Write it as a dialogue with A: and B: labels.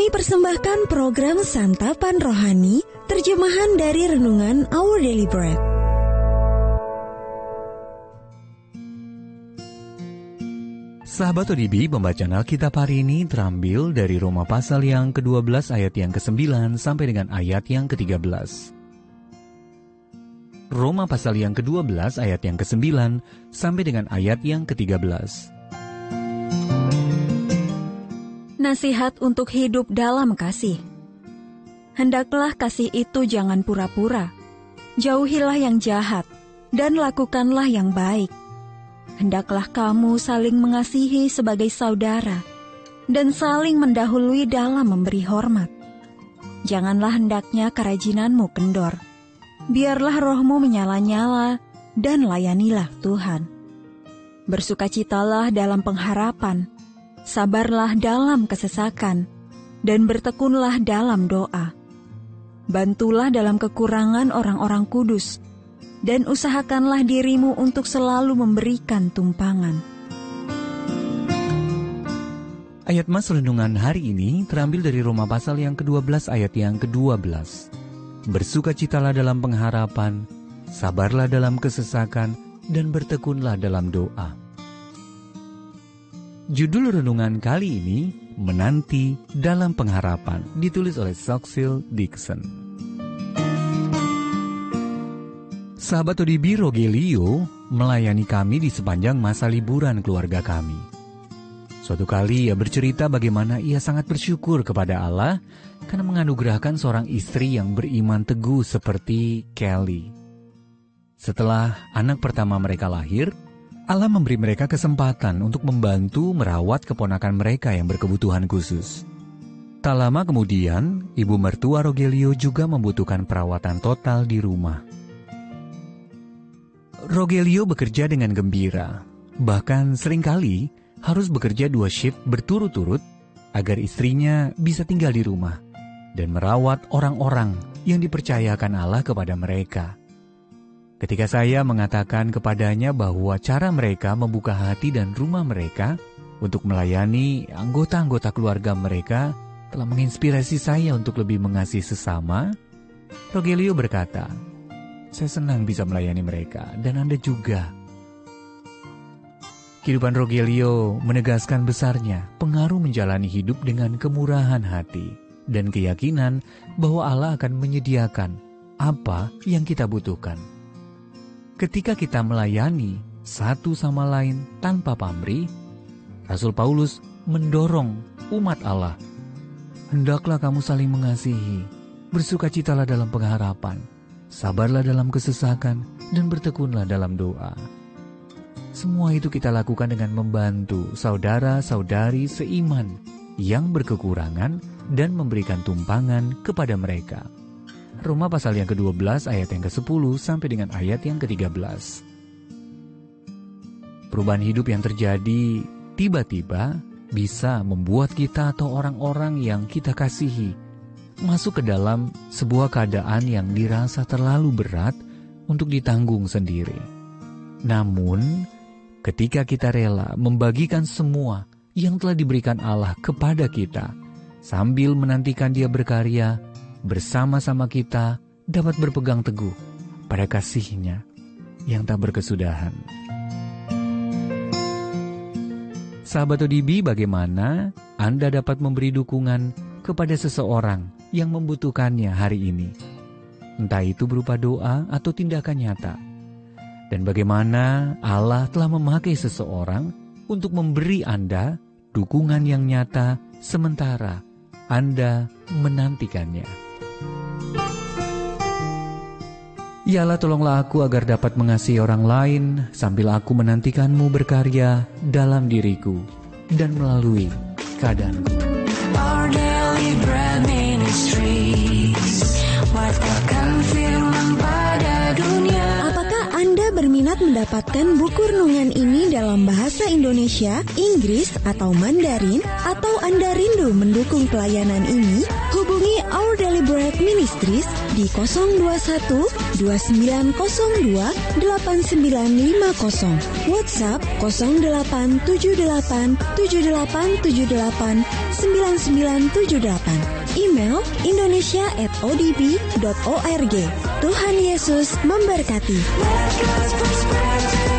A: Kami persembahkan program Santapan Rohani, terjemahan dari Renungan Our Daily Bread.
B: Sahabat ODB, pembacaan Alkitab hari ini terambil dari Roma pasal yang ke-12 ayat yang ke-9 sampai dengan ayat yang ke-13. Roma pasal yang ke-12 ayat yang ke-9 sampai dengan ayat yang ke-13.
C: Nasihat untuk hidup dalam kasih. Hendaklah kasih itu jangan pura-pura. Jauhilah yang jahat, dan lakukanlah yang baik. Hendaklah kamu saling mengasihi sebagai saudara, dan saling mendahului dalam memberi hormat. Janganlah hendaknya kerajinanmu kendor. Biarlah rohmu menyala-nyala, dan layanilah Tuhan. Bersukacitalah dalam pengharapan, sabarlah dalam kesesakan, dan bertekunlah dalam doa. Bantulah dalam kekurangan orang-orang kudus, dan usahakanlah dirimu untuk selalu memberikan tumpangan.
B: Ayat Mas Renungan hari ini terambil dari Roma pasal yang ke-12 ayat yang ke-12. Bersukacitalah dalam pengharapan, sabarlah dalam kesesakan, dan bertekunlah dalam doa. Judul renungan kali ini, Menanti dalam Pengharapan, ditulis oleh Saxil Dixon. Sahabat ODB, Rogelio melayani kami di sepanjang masa liburan keluarga kami. Suatu kali ia bercerita bagaimana ia sangat bersyukur kepada Allah karena menganugerahkan seorang istri yang beriman teguh seperti Kelly. Setelah anak pertama mereka lahir, Allah memberi mereka kesempatan untuk membantu merawat keponakan mereka yang berkebutuhan khusus. Tak lama kemudian, ibu mertua Rogelio juga membutuhkan perawatan total di rumah. Rogelio bekerja dengan gembira, bahkan seringkali harus bekerja 2 shift berturut-turut agar istrinya bisa tinggal di rumah dan merawat orang-orang yang dipercayakan Allah kepada mereka. Ketika saya mengatakan kepadanya bahwa cara mereka membuka hati dan rumah mereka untuk melayani anggota-anggota keluarga mereka telah menginspirasi saya untuk lebih mengasihi sesama, Rogelio berkata, "Saya senang bisa melayani mereka, dan Anda juga." Kehidupan Rogelio menegaskan besarnya pengaruh menjalani hidup dengan kemurahan hati dan keyakinan bahwa Allah akan menyediakan apa yang kita butuhkan. Ketika kita melayani satu sama lain tanpa pamrih, Rasul Paulus mendorong umat Allah, "Hendaklah kamu saling mengasihi, bersukacitalah dalam pengharapan, sabarlah dalam kesesakan, dan bertekunlah dalam doa." Semua itu kita lakukan dengan membantu saudara-saudari seiman yang berkekurangan dan memberikan tumpangan kepada mereka. Roma pasal yang ke-12 ayat yang ke-10 sampai dengan ayat yang ke-13. Perubahan hidup yang terjadi tiba-tiba bisa membuat kita atau orang-orang yang kita kasihi masuk ke dalam sebuah keadaan yang dirasa terlalu berat untuk ditanggung sendiri. Namun, ketika kita rela membagikan semua yang telah diberikan Allah kepada kita, sambil menantikan Dia berkarya, bersama-sama kita dapat berpegang teguh pada kasih-Nya yang tak berkesudahan. Sahabat ODB, bagaimana Anda dapat memberi dukungan kepada seseorang yang membutuhkannya hari ini? Entah itu berupa doa atau tindakan nyata. Dan bagaimana Allah telah memakai seseorang untuk memberi Anda dukungan yang nyata sementara Anda menantikannya. Ya Allah, tolonglah aku agar dapat mengasihi orang lain sambil aku menantikanmu berkarya dalam diriku dan melalui keadaanku.
D: Our Daily Bread Ministries, watakkan firman pada dunia.
A: Apakah Anda berminat mendapatkan buku renungan ini dalam bahasa Indonesia, Inggris, atau Mandarin? Atau Anda rindu mendukung pelayanan ini? Hubungi Hubungi Our Daily Bread Ministries di 021 2902 8950, WhatsApp 0878 7878 9978, email indonesia@odb.org. Tuhan Yesus memberkati.
D: Let God's prosperity